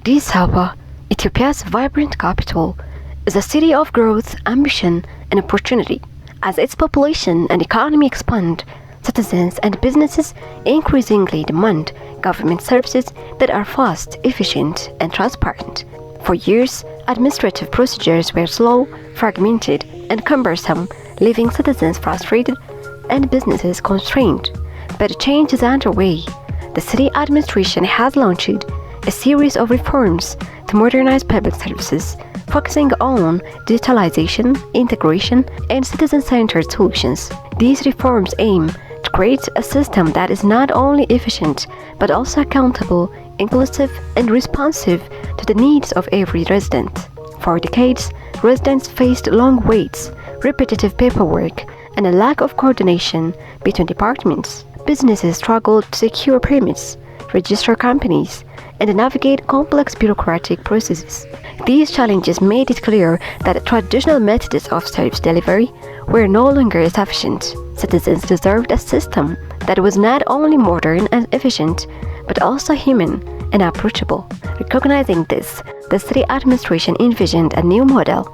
Addis Ababa, Ethiopia's vibrant capital, is a city of growth, ambition, and opportunity. As its population and economy expand, citizens and businesses increasingly demand government services that are fast, efficient, and transparent. For years, administrative procedures were slow, fragmented, and cumbersome, leaving citizens frustrated and businesses constrained. But change is underway. The city administration has launched a series of reforms to modernize public services, focusing on digitalization, integration, and citizen-centered solutions. These reforms aim to create a system that is not only efficient, but also accountable, inclusive, and responsive to the needs of every resident. For decades, residents faced long waits, repetitive paperwork, and a lack of coordination between departments. Businesses struggled to secure permits, register companies, and navigate complex bureaucratic processes. These challenges made it clear that traditional methods of service delivery were no longer sufficient. Citizens deserved a system that was not only modern and efficient, but also human and approachable. Recognizing this, the city administration envisioned a new model,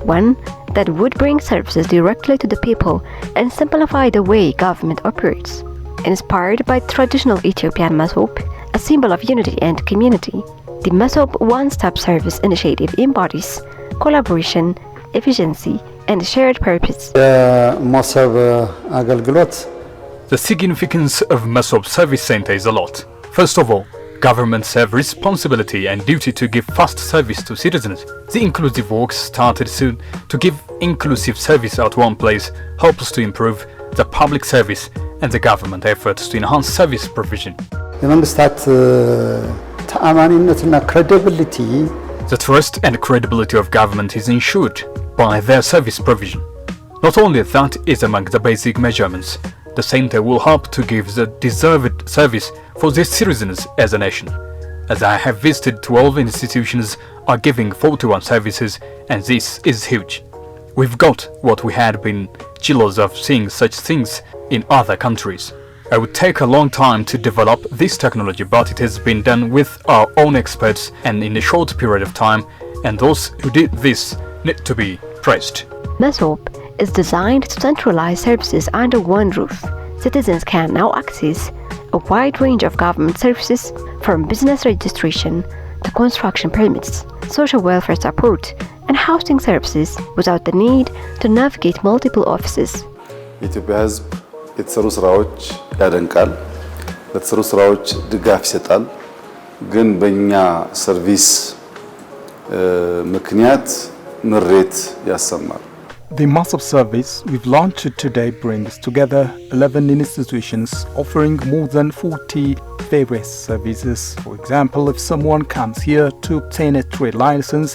one that would bring services directly to the people and simplify the way government operates. Inspired by traditional Ethiopian Mesob, a symbol of unity and community, the Mesob One-stop service initiative embodies collaboration, efficiency, and shared purpose. The significance of Mesob Service Center is a lot. First of all, governments have responsibility and duty to give fast service to citizens. The inclusive works started soon to give inclusive service at one place helps to improve the public service and the government efforts to enhance service provision. The trust and credibility of government is ensured by their service provision. Not only that is among the basic measurements, the center will help to give the deserved service for their citizens as a nation. As I have visited 12 institutions are giving 41 services, and this is huge. We've got what we had been jealous of seeing such things in other countries. It would take a long time to develop this technology, but it has been done with our own experts and in a short period of time, and those who did this need to be praised. Mesob is designed to centralize services under one roof. Citizens can now access a wide range of government services, from business registration to construction permits, social welfare support, and housing services without the need to navigate multiple offices. የኢትዮጵያ ሕዝብ የተሰሩ ስራዎች ያደንቃል፣ ለተሰሩ ስራዎች ድጋፍ ይሰጣል። ግን በእኛ ሰርቪስ ምክንያት ምሬት ያሰማል። The Mesob service we've launched today brings together 11 institutions offering more than 40 various services. For example, if someone comes here to obtain a trade license,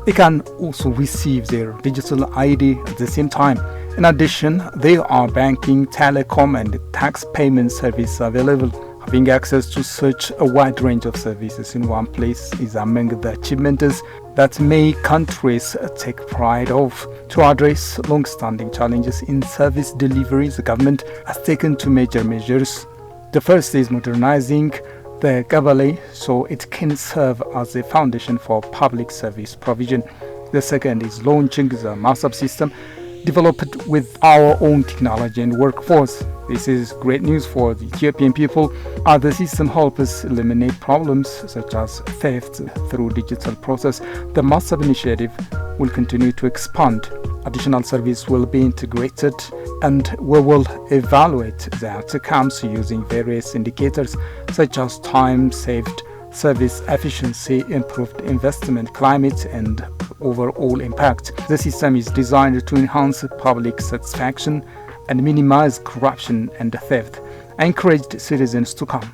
they can also receive their digital ID at the same time. In addition, there are banking, telecom, and tax payment services available. Having access to such a wide range of services in one place is among the achievements that many countries take pride of. To address long-standing challenges in service delivery, the government has taken two major measures. The first is modernizing the Gabale so it can serve as a foundation for public service provision. The second is launching the Mesob system developed with our own technology and workforce. This is great news for the Ethiopian people, as the system helps us eliminate problems such as theft through digital process. The Mesob initiative will continue to expand. Additional service will be integrated, and we will evaluate the outcomes using various indicators such as time saved, service efficiency, improved investment climate, and overall impact. The system is designed to enhance public satisfaction and minimize corruption and theft. I encouraged citizens to come,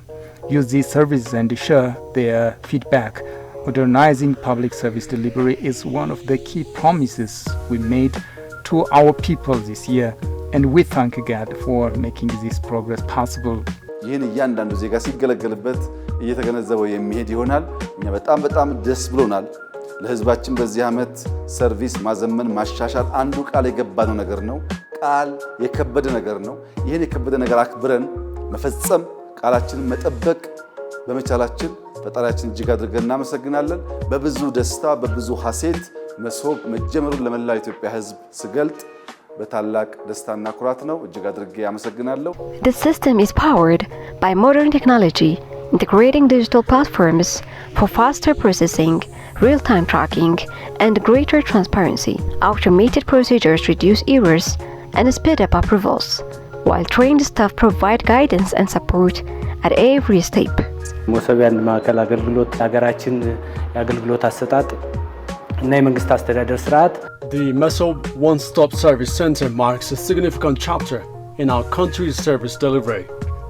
use these services, and share their feedback. Modernizing public service delivery is one of the key promises we made to our people this year, and we thank God for making this progress possible. ይህን እያንዳንዱ ዜጋ ሲገለገልበት እየተገነዘበው የሚሄድ ይሆናል። እኛ በጣም ደስ ብሎናል። ለህዝባችን በዚህ ዓመት ሰርቪስ ማዘመን ማሻሻል አንዱ ቃል የገባነው ነገር ነው። ቃል የከበደ ነገር ነው። ይህን የከበደ ነገር አክብረን መፈጸም ቃላችንን መጠበቅ በመቻላችን ፈጣሪያችን እጅግ አድርገን እናመሰግናለን። በብዙ ደስታ በብዙ ሐሴት መሶብ መጀመሩን ለመላው ኢትዮጵያ ሕዝብ ስገልጥ በታላቅ ደስታና ኩራት ነው። እጅግ አድርጌ አመሰግናለሁ። The system is powered by modern technology, integrating digital platforms for faster processing, real-time tracking, and greater transparency. Automated procedures reduce errors and speed up approvals, while trained staff provide guidance and support at every step. መሶብ የአንድ ማዕከል አገልግሎት ሀገራችን የአገልግሎት አሰጣጥ እና የመንግስት አስተዳደር ስርዓት The Mesob One-stop service center marks a significant chapter in our country's service delivery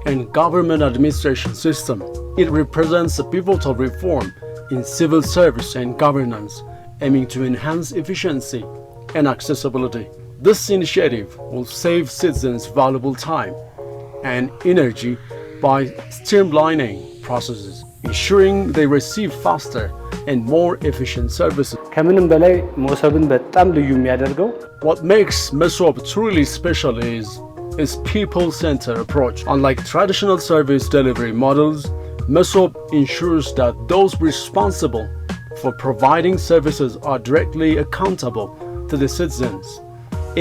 and government administration system. It represents a pivotal reform in civil service and governance, aiming to enhance efficiency and accessibility. This initiative will save citizens valuable time and energy by streamlining processes, ensuring they receive faster and more efficient services. ከምንም በላይ መሶብን በጣም ልዩ የሚያደርገው What makes Mesob truly special is its people-centered approach. Unlike traditional service delivery models, Mesob ensures that those responsible for providing services are directly accountable to the citizens.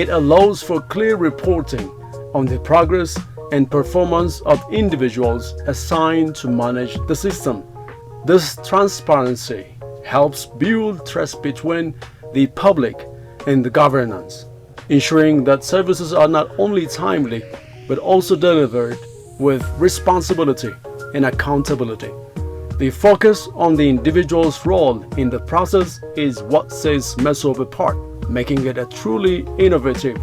It allows for clear reporting on the progress and performance of individuals assigned to manage the system. This transparency helps build trust between the public and the governance, ensuring that services are not only timely but also delivered with responsibility and accountability. The focus on the individual's role in the process is what sets Mesob apart, making it a truly innovative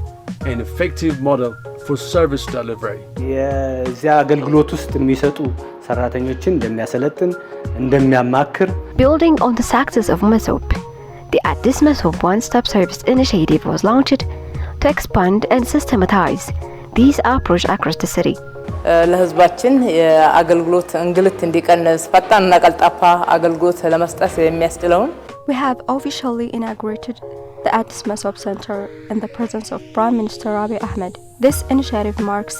and effective model for service delivery. የዚያ አገልግሎት ውስጥ የሚሰጡ ሰራተኞችን እንደሚያሰለጥን እንደሚያማክር Building on the success of Mesob, the Addis Mesob One-stop service initiative was launched to expand and systematize these approach across the city. ለህዝባችን የአገልግሎት እንግልት እንዲቀንስ ፈጣንና ቀልጣፋ አገልግሎት ለመስጠት የሚያስችለውን We have officially inaugurated the Addis Mesob Center in the presence of Prime Minister Abiy Ahmed. This initiative marks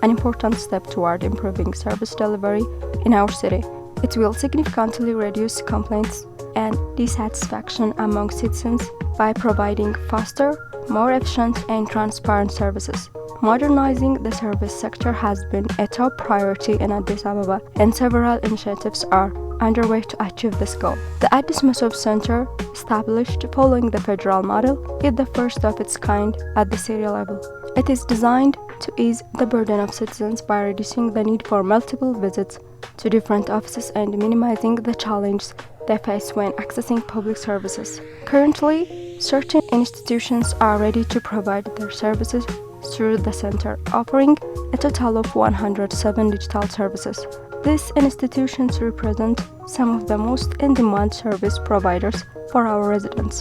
an important step toward improving service delivery in our city. It will significantly reduce complaints and dissatisfaction among citizens by providing faster, more efficient and transparent services. Modernizing the service sector has been a top priority in Addis Ababa, and several initiatives are underway to achieve this goal. The Addis Mesob Center, established following the federal model, is the first of its kind at the city level. It is designed to ease the burden of citizens by reducing the need for multiple visits to different offices and minimizing the challenges they face when accessing public services. Currently, certain institutions are ready to provide their services through the center, offering a total of 107 digital services. These institutions represent some of the most in-demand service providers for our residents.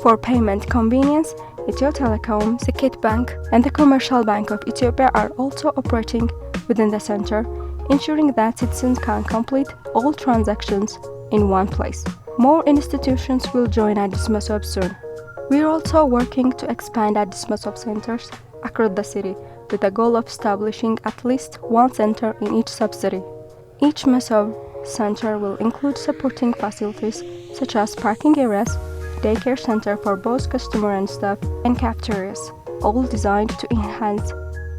For payment convenience, Ethio Telecom, Sekit Bank, and the Commercial Bank of Ethiopia are also operating within the center, ensuring that citizens can complete all transactions in one place. More institutions will join Addis Mesob soon. We are also working to expand Addis Mesob centers across the city with the goal of establishing at least one center in each sub-city. Each Mesob center will include supporting facilities such as parking areas, daycare center for both customer and staff, and cafeterias, all designed to enhance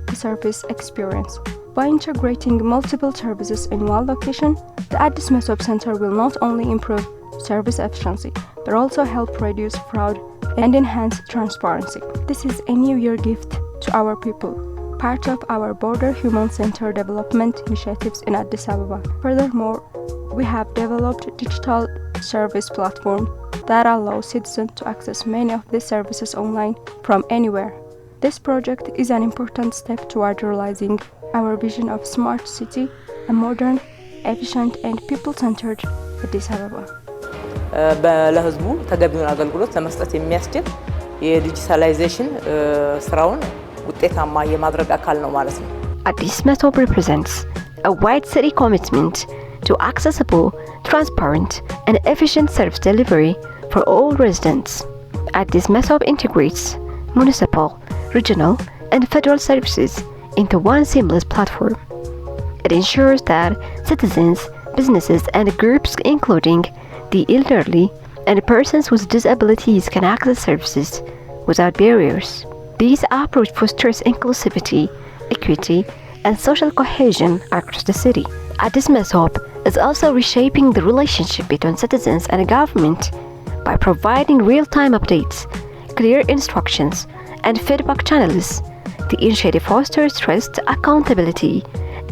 the service experience. By integrating multiple services in one location, the Addis Mesob Center will not only improve service efficiency, but also help reduce fraud and enhance transparency. This is a New Year gift to our people, part of our border human-centered development initiatives in Addis Ababa. Furthermore, we have developed digital service platform that allows citizens to access many of these services online from anywhere. This project is an important step toward realizing our vision of smart city, a modern, efficient and people-centered Addis Ababa. ለህዝቡ ተገቢውን አገልግሎት ለመስጠት የሚያስችል የዲጂታላይዜሽን ስራውን ውጤታማ የማድረግ አካል ነው ማለት ነው። Addis Mesob represents a wide city commitment to accessible, transparent and efficient service delivery for all residents. Addis Mesob integrates municipal, regional and federal services into one seamless platform. It ensures that citizens businesses and groups including the elderly and persons with disabilities can access services without barriers. This approach fosters inclusivity, equity, and social cohesion across the city. Addis Mesob is also reshaping the relationship between citizens and government by providing real-time updates, clear instructions, and feedback channels. The initiative fosters trust, accountability,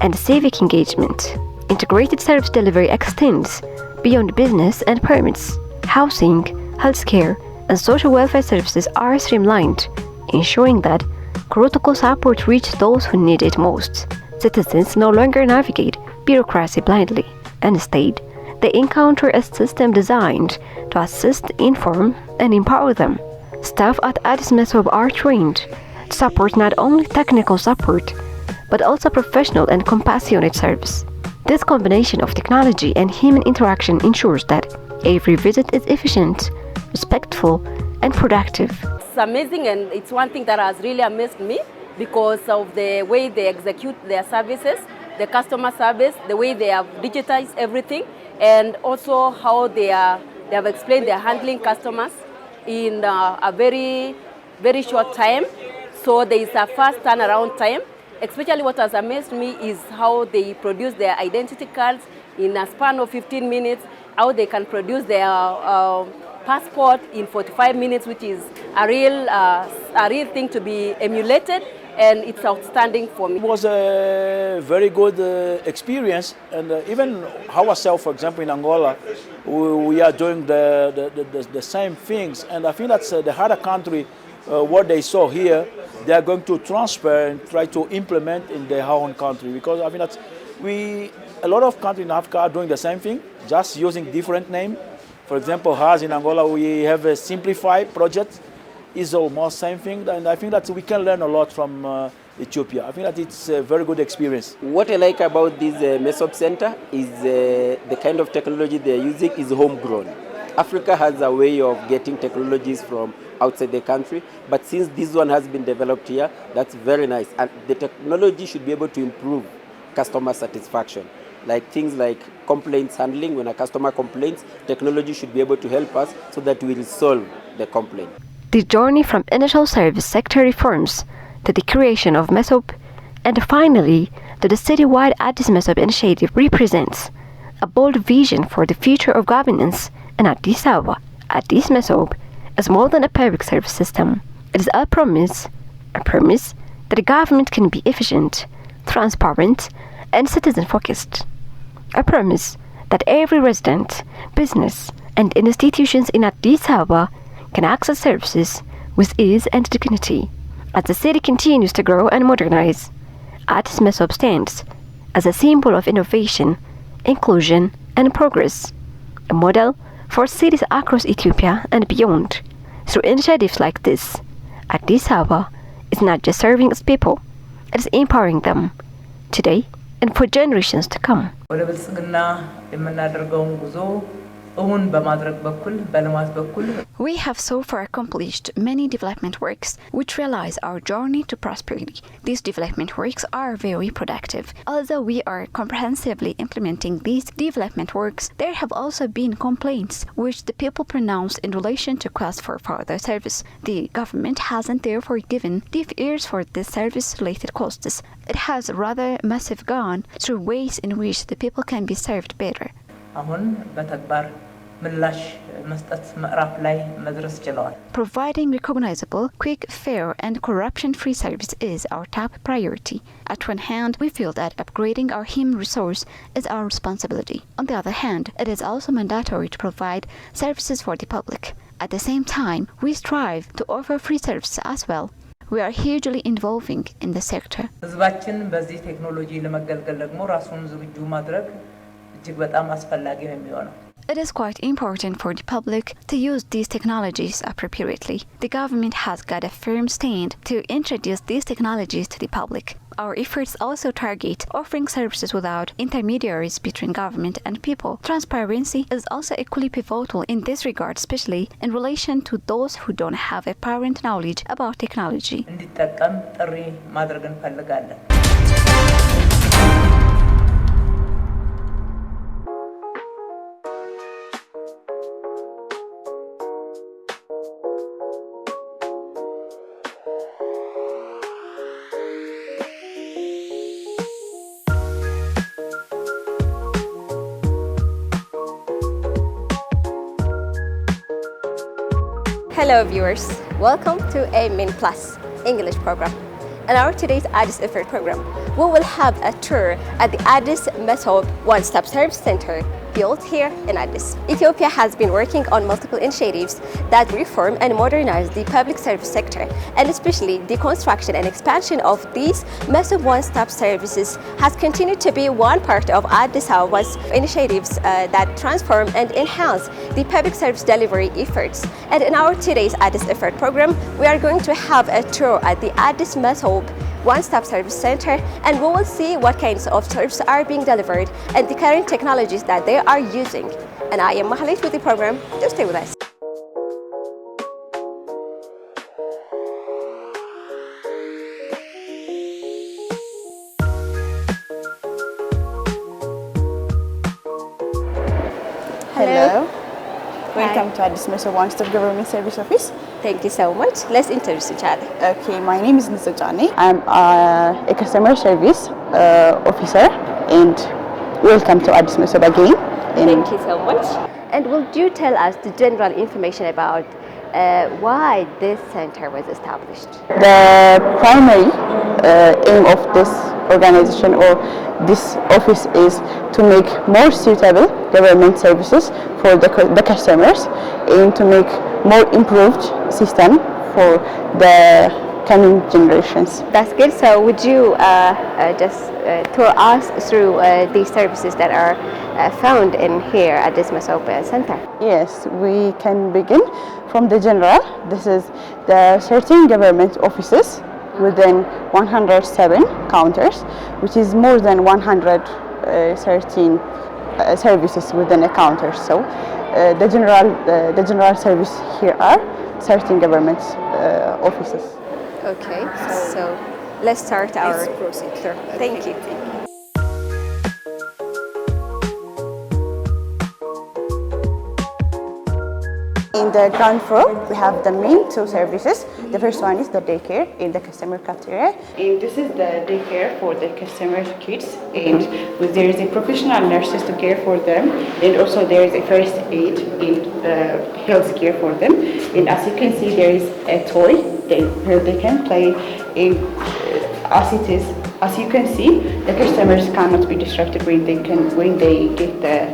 and civic engagement. Integrated service delivery extends beyond business and permits. Housing, healthcare, and social welfare services are streamlined, ensuring that critical support reaches those who need it most. Citizens no longer navigate bureaucracy blindly. Instead, they encounter a system designed to assist, inform, and empower them. Staff at Addis Mesob are trained to support not only technical support, but also professional and compassionate service. This combination of technology and human interaction ensures that every visit is efficient, respectful, and productive. It's amazing, and it's one thing that has really amazed me because of the way they execute their services, the customer service, the way they have digitized everything, and also how they have explained they're handling customers in a very, very short time. So there is a fast turnaround time. Especially what has amazed me is how they produce their identity cards in a span of 15 minutes, how they can produce their passport in 45 minutes, which is a real thing to be emulated, and it's outstanding for me. It was a very good experience, and even ourselves, for example, in Angola, we are doing the same things, and I think that's the other country, what they saw here, they are going to transfer and try to implement in their own country, because I think that a lot of countries in Africa are doing the same thing, just using different names. For example, as in Angola, we have a simplified project. It's almost same thing, and I think that we can learn a lot from Ethiopia. I think that it's a very good experience. What I like about this Mesob Center is the kind of technology they're using is homegrown. Africa has a way of getting technologies from outside the country, but since this one has been developed here, that's very nice. And the technology should be able to improve customer satisfaction. Like things like complaints handling, when a customer complains, technology should be able to help us so that we will solve the complaint. The journey from initial service sector reforms to the creation of Mesob and finally to the citywide Addis Mesob initiative represents a bold vision for the future of governance in Addis Ababa. Addis Mesob is more than a public service system. It is a promise that the government can be efficient, transparent, and citizen-focused. A promise that every resident, business, and institutions in Addis Ababa can access services with ease and dignity. As the city continues to grow and modernize, Addis Mesob stands as a symbol of innovation, inclusion, and progress, a model for cities across Ethiopia and beyond. Through initiatives like this, Addis Ababa is not just serving its people, it is empowering them today and for generations to come. We have so far accomplished many development works which realize our journey to prosperity. These development works are very productive. Although we are comprehensively implementing these development works, there have also been complaints which the people pronounced in relation to requests for further service. The government hasn't therefore given deaf ears for this service-related costs. It has rather massive gone through ways in which the people can be served better. Providing recognizable, quick, fair, and corruption-free service is our top priority. At one hand, we feel that upgrading our human resource is our responsibility. On the other hand, it is also mandatory to provide services for the public. At the same time, we strive to offer free services as well. We are hugely involving in the sector. It is quite important for the public to use these technologies appropriately. The government has got a firm stand to introduce these technologies to the public. Our efforts also target offering services without intermediaries between government and people. Transparency is also equally pivotal in this regard, especially in relation to those who don't have apparent knowledge about technology. Hello viewers, welcome to AMN Plus English program. In our today's Addis Effort program, we will have a tour at the Addis Mesob One-stop Service Center built here in Addis. Ethiopia has been working on multiple initiatives that reform and modernize the public service sector, and especially the construction and expansion of these Mesob One-stop services has continued to be one part of Addis Ababa's initiatives that transform and enhance the public service delivery efforts. And in our today's Addis Effort program, we are going to have a tour at the Addis Mesob One-stop Service Center, and we will see what kinds of services are being delivered and the current technologies that they are using. And I am Mahalit with the program. Just stay with us. Hello. Welcome to Addis Mesob One-stop Government Service Office. Thank you so much. Let's introduce each other. Okay, my name is Nisajani. I'm a customer service officer, and welcome to Addis Mesob again. Thank you so much. And will you tell us the general information about why this center was established? The primary aim of this organization or this office is to make more suitable government services for the customers and to make more improved system for the coming generations. That's good. So would you just tour us through the services that are found in here at this Mesob Center? Yes, we can begin from the general. This is the 13 government offices within 107 counters, which is more than 113 services within a counter. So the general service here are 13 government offices. Okay, so let's start our procedure. Thank you. In the ground floor, we have the main two services. The first one is the daycare in the customer cafeteria. And this is the daycare for the customer kids. And there is a professional nurses to care for them. And also there is a first aid in health care for them. And as you can see, there is a toy where they can play. As it is, as you can see, the customers cannot be distracted when they get the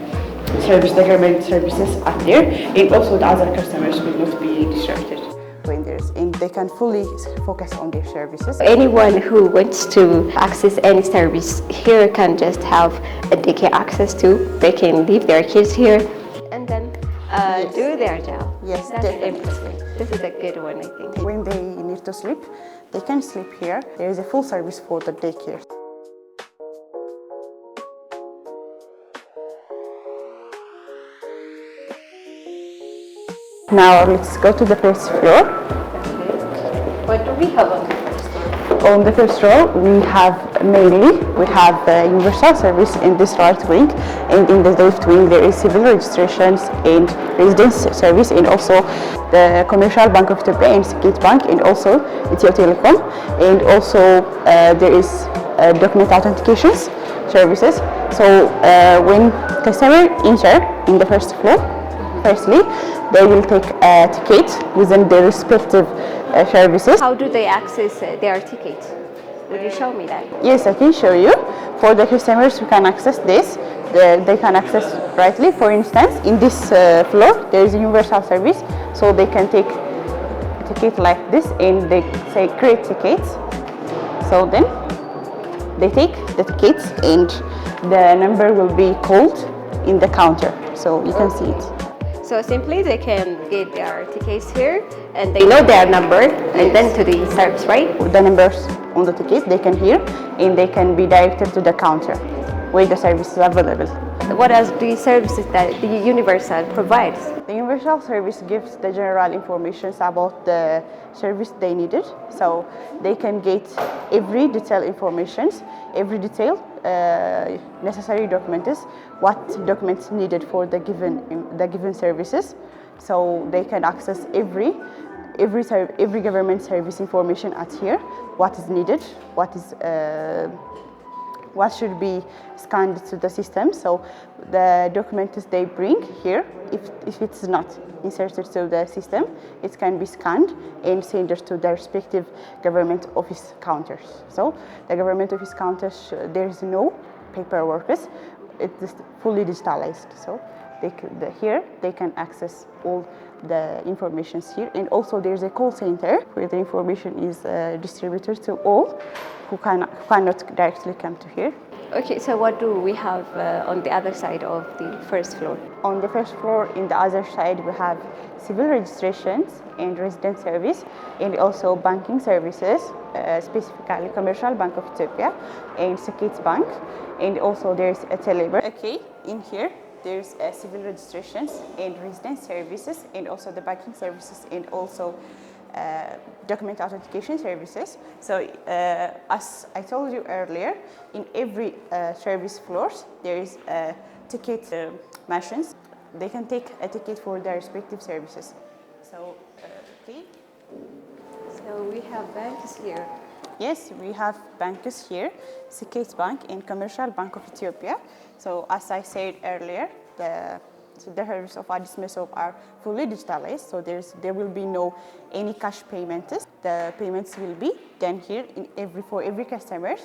government services up there, and also the other customers will not be distracted when and they can fully focus on their services. Anyone who wants to access any service here can just have a daycare access to. They can leave their kids here and then do their job. Yes, that's definitely. interesting. This is a good one, I think. When they need to sleep, they can sleep here. There is a full service for the daycare. Now let's go to the first floor. What do we have on the first floor? On the first floor, we have universal service in this right wing, and in the left wing there is civil registrations and residence service, and also the commercial bank of Ethiopia and Gate Bank, and also Ethio Telecom, and also there is document authentications services. So when customer enter in the first floor, firstly, they will take a ticket within their respective services. How do they access their ticket? Would you show me that? Yes, I can show you. For the customers who can access this, they can access rightly. For instance, in this floor, there is a universal service, so they can take a ticket like this, and they say create tickets. So then they take the tickets, and the number will be called in the counter, so you can see it. So simply they can get their tickets here and they know their number and then to the service, right? The numbers on the ticket they can hear and they can be directed to the counter where the service is available. What are the services that the Universal provides? The Universal service gives the general information about the service they needed, so they can get every detail information, every detail necessary documents, what documents needed for the given services, so they can access every government service information at here, what is needed, what is what should be scanned to the system. So the documents they bring here, if it's not inserted to the system, it can be scanned and sent to the respective government office counters. So the government office counters, there's no paperwork. It's fully digitalized. So here they can access all the information here, and also there's a call center where the information is distributed to all who cannot directly come to here. Okay, so what do we have on the other side of the first floor? On the first floor, in the other side, we have civil registrations and resident service, and also banking services, specifically Commercial Bank of Ethiopia and Securities Bank, and also there's a telebird. Okay, in here there's civil registrations and resident services, and also the banking services, and also document authentication services. So as I told you earlier, in every service floors there is ticket machines. They can take a ticket for their respective services. So okay. So we have banks here. Yes, we have banks here, Securities Bank and Commercial Bank of Ethiopia. So as I said earlier, the services of Addis Mesob are fully digitalized, so there will be no any cash payments. The payments will be done here for every customer.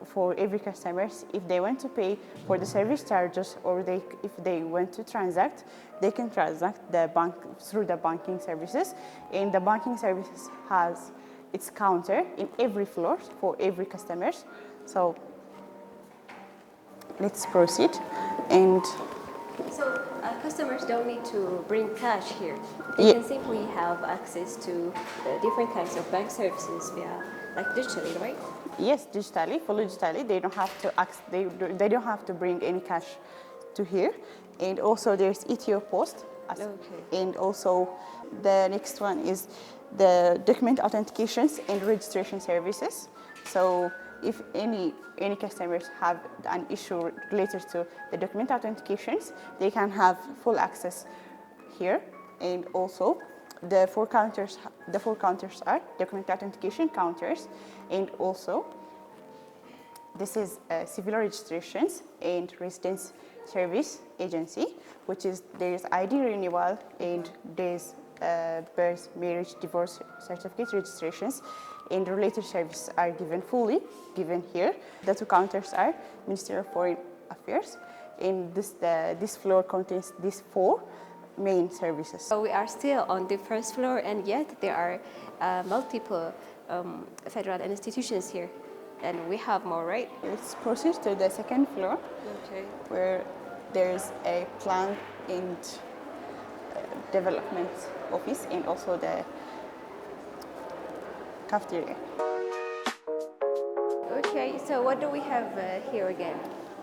For every customers, if they want to pay for the service charges, or if they want to transact, they can transact through the banking services, and the banking services has its counter in every floor for every customers. So let's proceed. And so customers don't need to bring cash here. They can simply have access to different kinds of bank services via digitally, right? Yes, digitally, fully digitally. They don't have to they don't have to bring any cash to here. And also there's Ethio Post. And also the next one is the document authentications and registration services. So if any customers have an issue related to the document authentications, they can have full access here. And also the four counters are document authentication counters, and also this is civil registrations and residence service agency, which is there's ID renewal and there's birth, marriage, divorce certificate registrations, and related services are fully given here. The two counters are Ministry of Foreign Affairs, and this floor contains these four main services. So we are still on the first floor, and yet there are multiple federal institutions here, and we have more, right? Let's proceed to the second floor, where there's a plan and development office, and also the cafeteria. Okay, so what do we have here again?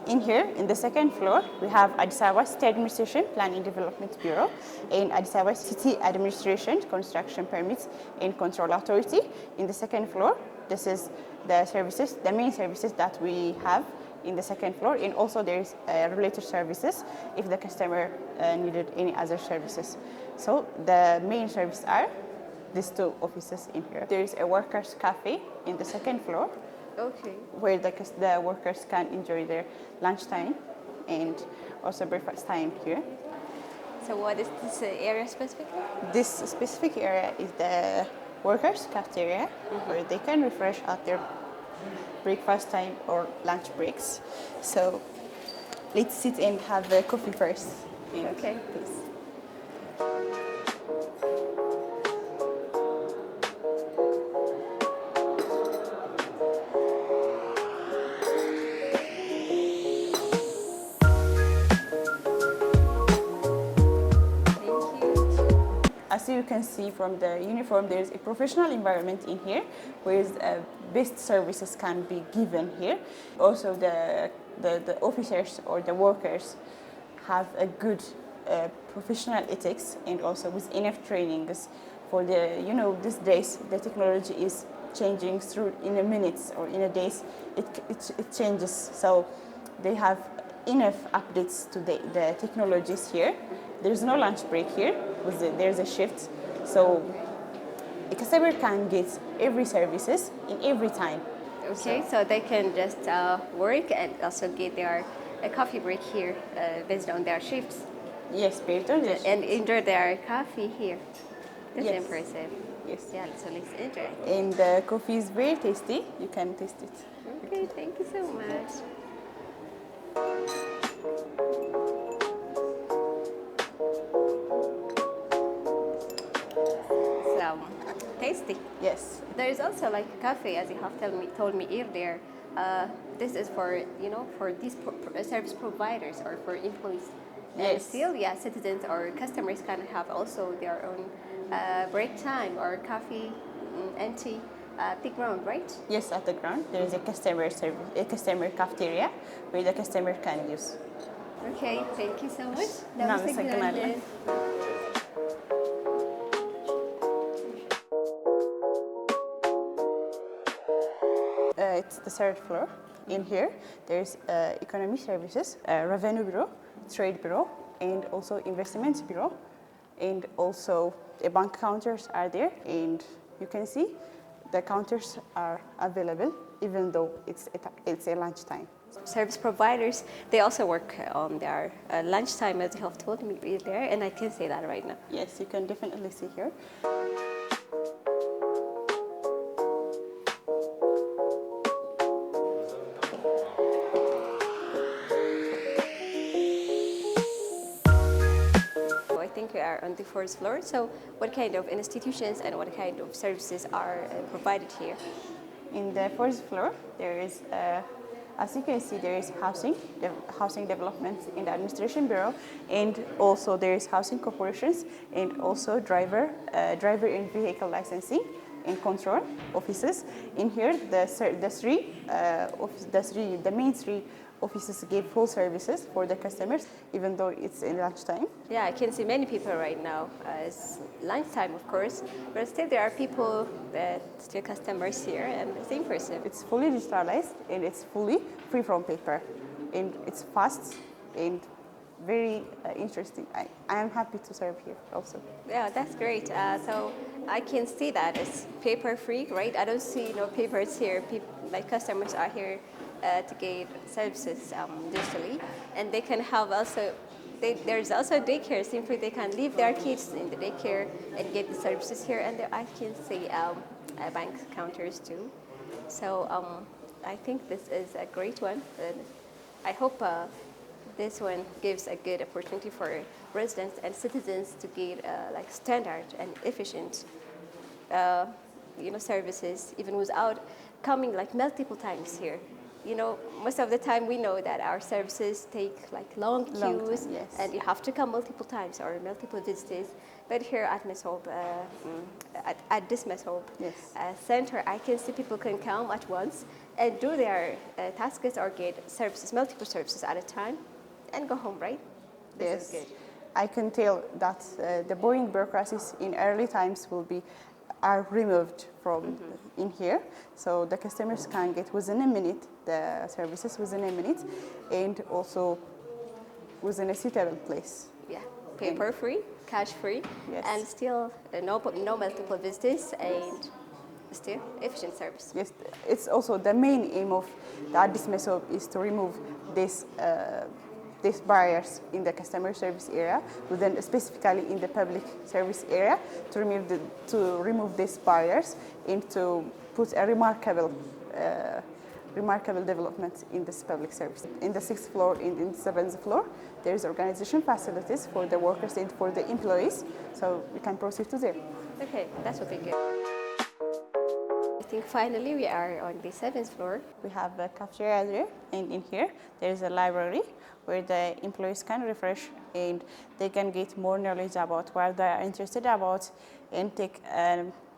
In here, in the second floor, we have Addis Ababa State Administration Planning Development Bureau and Addis Ababa City Administration Construction Permits and Control Authority. In the second floor, this is the services, the main services that we have in the second floor, and also there's related services if the customer needed any other services. So the main services are these two offices in here. There is a workers' cafe in the second floor, where the workers can enjoy their lunchtime and also breakfast time here. So what is this area specifically? This specific area is the workers' cafeteria, where they can refresh at their breakfast time or lunch breaks. So let's sit and have a coffee first. Okay, please. As you can see from the uniform, there's a professional environment in here, where best services can be given here. Also, the officers or the workers have a good professional ethics, and also with enough trainings for these days the technology is changing in a minutes or in a days. It changes, so they have enough updates to the technologies here. There's no lunch break here. There's a shift, so a customer can get every services in every time. Okay, so they can just work and also get their coffee break here based on their shifts. Yes, based on this. And enjoy their coffee here. That's Yes. impressive. Yes. Yeah, so let's enjoy. And the coffee is very tasty. You can taste it. Okay, thank you so much. So tasty. Yes. There is also like a cafe, as you have told me earlier. This is for for these service providers or for employees. And Yes. still, yeah, citizens or customers can have also their own break time or coffee and tea at the ground, right? Yes, at the ground there is a customer service, a customer cafeteria where the customer can use. Okay, thank you so much. እናመሰግናለን። It's the third floor. In here, there's economy services, revenue bureau, trade bureau, and also investment bureau, and also the bank counters are there. And you can see the counters are available, even though it's a lunchtime. Service providers, they also work on their lunchtime, as you have told me earlier, and I can say that right now. Yes, you can definitely see here. I think we are on the fourth floor. So what kind of institutions and what kind of services are provided here? In the fourth floor, there is, as you can see, there is housing development in the administration bureau, and also there is housing corporations, and also driver and vehicle licensing and control offices. In here, the main three offices give full services for the customers, even though it's in lunchtime. Yeah, I can see many people right now. It's lunchtime, of course, but still there are people that still customers here, and it's impressive. It's fully digitalized and it's fully free from paper, and it's fast and very interesting. I am happy to serve here also. Yeah, that's great. So I can see that it's paper free, right? I don't see no papers here. Like customers are here to get services digitally, and they can have also. There's also daycare. Simply, they can leave their kids in the daycare and get the services here. And I can see bank counters too. So I think this is a great one. And I hope this one gives a good opportunity for residents and citizens to get like standard and efficient, services, even without coming like multiple times here. Most of the time we know that our services take like long queues, yes. and you have to come multiple times or multiple visits. But here at Mesob, at this Mesob center, I can see people can come at once and do their tasks or get services, multiple services at a time, and go home, right? This is good. I can tell that the boring bureaucracies in early times are removed from in here, so the customers can get within a minute the services within a minute, and also within a suitable place. Yeah, paper free, cash free, and still no multiple visits, and still efficient service. Yes, it's also the main aim of the Addis Mesob is to remove these barriers in the customer service area, within specifically in the public service area, to remove these barriers and to put a remarkable development in this public service. In the 6th floor and in the 7th floor, there is organization facilities for the workers and for the employees, so we can proceed to there. Okay, that's what we get. I think finally we are on the 7th floor. We have a cafeteria there, and in here there is a library where the employees can refresh and they can get more knowledge about what they are interested about, and take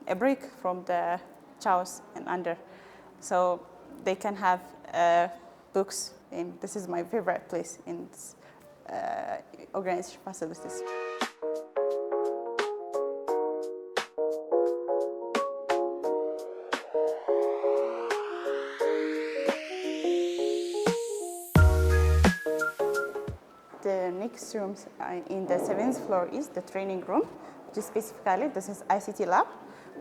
a break from the chaos and under. So they can have books, and this is my favorite place in this, organization facilities. The next rooms in the 7th floor is the training room, which is specifically, this is ICT lab.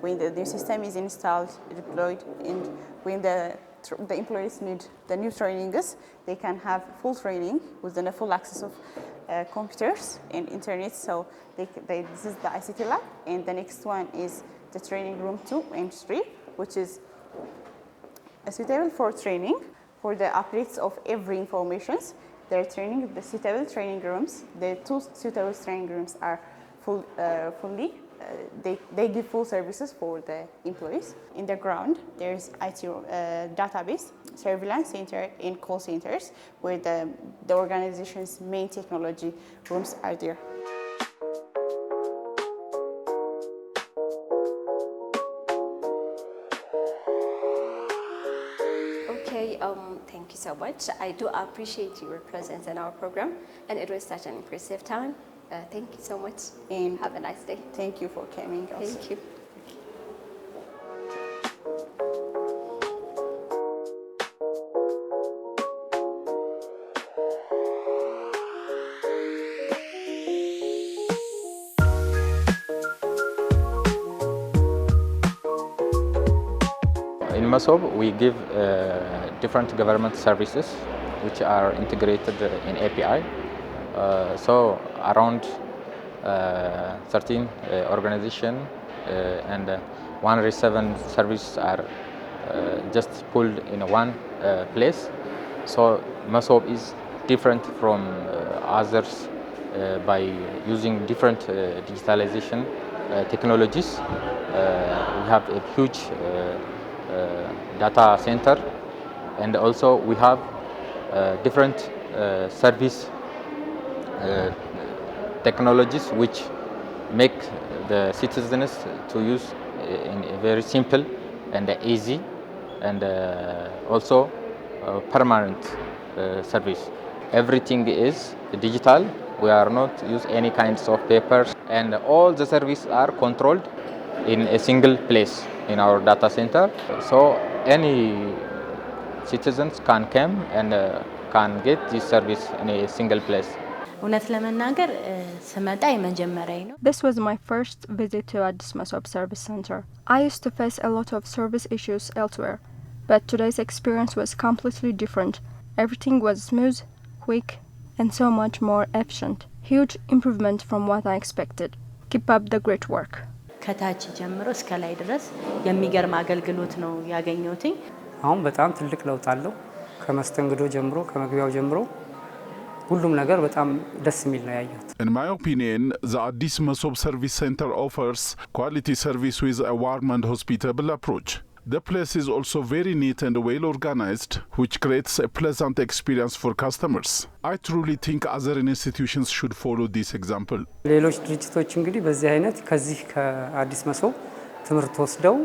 When the new system is installed, deployed, and when the the employees need the new trainings, they can have full training within a full access of computers and internet. So this is the ICT lab, and the next one is the training room 2 and 3, which is suitable for training for the updates of every informations. They're training the suitable training rooms. The 2 suitable training rooms are fully. They give full services for the employees. In the ground, there's IT database, surveillance center, and call centers, where the organization's main technology rooms are there. Okay, thank you so much. I do appreciate your presence in our program, and it was such an impressive time. Thank you so much, and have a nice day. Thank you for coming also. Thank you. In Mesob, we give different government services which are integrated in API. So around 13 organizations and 107 services are just pulled in one place. So Mesob is different from others by using different digitalization technologies. We have a huge data center, and also we have different service technologies which make the citizens to use in a very simple and easy and also permanent service. Everything is digital. We are not use any kinds of papers, and all the services are controlled in a single place in our data center. So any citizens can come and can get this service in a single place. This was my first visit to Addis Mesob Service Center. I used to face a lot of service issues elsewhere, but today's experience was completely different. Everything was smooth, quick, and so much more efficient. Huge improvement from what I expected. Keep up the great work. ከታች ጀምሮ እስከ ላይ ድረስ የሚገርም አገልግሎት ነው ያገኘሁትኝ። አሁን በጣም ትልቅ ለውጥ አለው። ከመስተንግዶ ጀምሮ ከመግቢያው ጀምሮ ሁሉም ነገር በጣም ደስ የሚል ነው ያየሁት። In my opinion, the Addis Mesob Service Center offers quality service with a warm and hospitable approach. The place is also very neat and well organized, which creates a pleasant experience for customers. I truly think other institutions should follow this example. ሌሎች ድርጅቶች እንግዲህ በዚህ አይነት ከዚህ ከአዲስ መሶብ ትምህርት ወስደው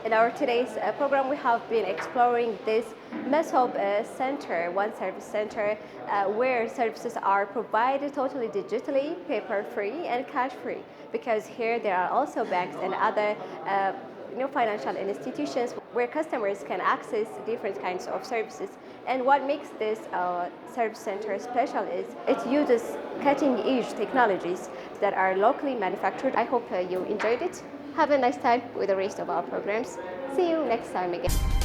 In our today's program, we have been exploring this Mesob Center, one service center, where services are provided totally digitally, paper-free and cash-free. Because here there are also banks and other financial institutions where customers can access different kinds of services. And what makes this service center special is it uses cutting-edge technologies that are locally manufactured. I hope you enjoyed it. Have a nice time with the rest of our programs. See you next time again.